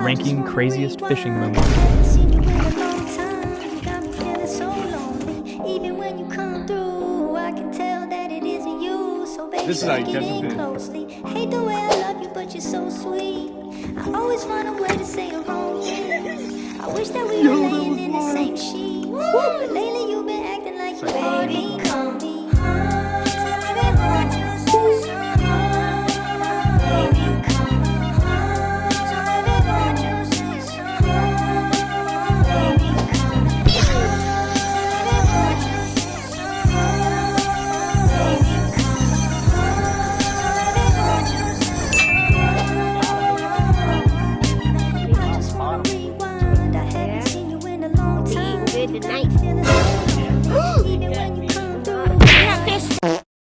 ranking craziest fishing moments. Haven't seen you in a long time. You got me feeling so lonely. Even when you come through, I can tell that it isn't you. So baby, This is how you take it catch a in fish. closely. Hate the way I love you, but you're so sweet. I always find a way to say the wrong thing. I wish that we were laying in the same sheets, but lately you've been acting like you baby.